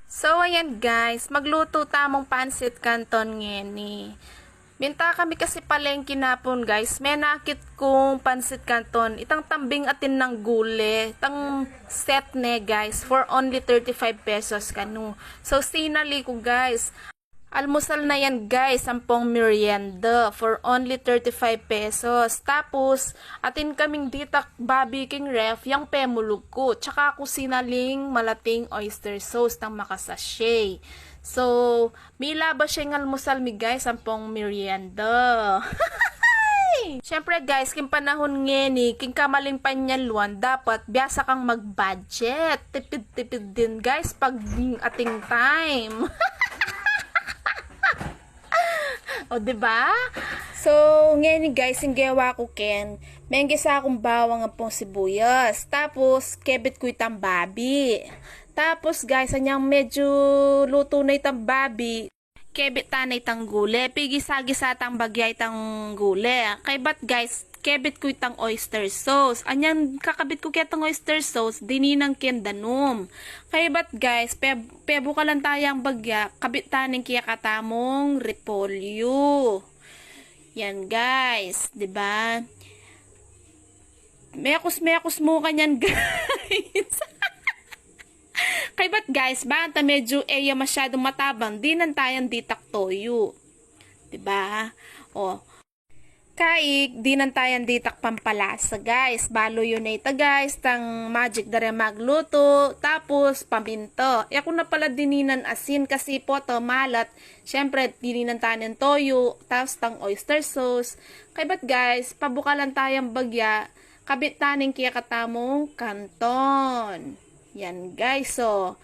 So, ayan guys, magluto tamong pansit canton ngeni. Minta kami kasi palengke napon guys, may nakit kong pansit canton, itang tambing atin ng gule, itang set ne guys, for only 35 pesos kanu. So, sinali ko guys. Almusal na yan guys, sampung merienda for only 35 pesos. Tapos, atin kaming ditak babi king ref, yung pemulog ko. Tsaka ako sinaling malating oyster sauce ng makasashay. So, mila ba siyang almusal mi guys, sampung merienda. Siyempre guys, king panahon ngeni, king kamaling panyalwan, dapat biasa kang mag-budget. Tipid-tipid din guys pag ating time. O, diba? So, ngayon guys, yung gawa ko ken, may gisa akong bawang ang pong sibuyas. Tapos, kebit ko itang babi. Tapos, guys, anyang medyo luto na itang babi, kebit tanay itang gule. Pigisa-gisa itang bagya itang gule. Kay bat guys, kebit ko itang oyster sauce. Anyang kakabit ko kitang oyster sauce, dininang kendanom. Kay bat guys, pebo ka lang tayang bagya, kabit taning kaya katamong repolyo. Yan guys, 'di ba? Mekos mo kanyan guys. Kay bat guys, banta medyo masyadong matabang, di nan tayang ditak toyo. 'Di ba? O, kaig, di nan tayan ditak pampalasa guys. Balo yun na ita guys, tang magic dare magluto, tapos paminto. Ako na pala dininan asin kasi po to malat. Syempre, dininan tayo toyo, tapos tang oyster sauce. Kay bat guys, pabukalan tayang bagya, kabit taning kaya katamong kanton. Yan guys, so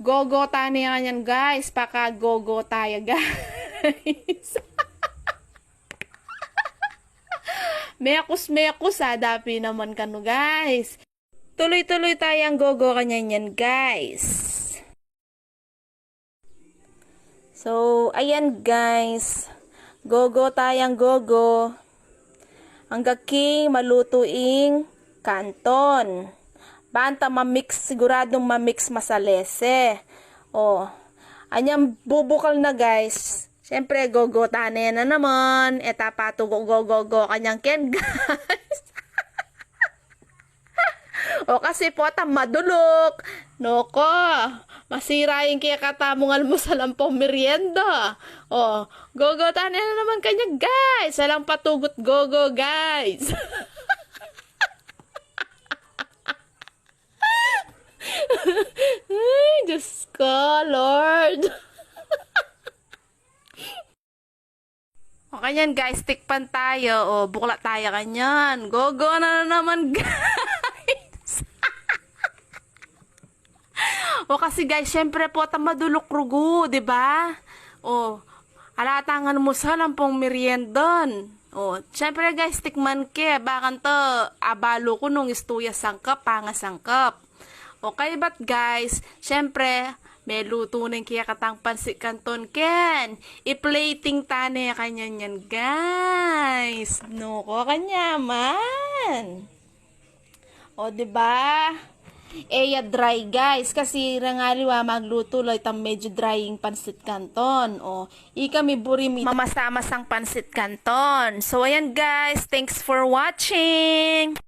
gogo tayo yan guys, paka gogo tayo guys. Mekos dapi naman kanu guys. Tuloy-tuloy tayong gogo kanyan yan guys. So, ayan guys. Gogo tayong gogo. Ang gaking malutuing kanton. Banta mamix, siguradong mamix masalese. O, anyang bubukal na guys. Siyempre, gogotane na naman. Etapato go kanyang ken, guys. O, kasi po, madulok. Noko, masira yung kaya katamong almusal ang pong merienda. O, gogotane na naman kanyang, guys. Walang patugot gogo, guys. Ay, Diyos ko, Lord. O, kanyan guys, tikpan tayo. O, bukla tayo kanyan. Gogo na naman guys. O, kasi guys, syempre po, madulok rugo, diba? O, alatangan mo sa lampong meriendon. O, syempre guys, tikman ke. Bakan to, abalo ko nung istuya sangkap, pangasangkap. Okay, but guys, syempre, may luto ng kaya katang pansit canton ken. I-plating tane kanyan yan, guys. No ko kanyaman. O, diba? Dry, guys. Kasi rangaliwa magluto lo itang medyo drying pansit canton. O, kami buri mamasama sang pansit canton. So, ayan, guys. Thanks for watching.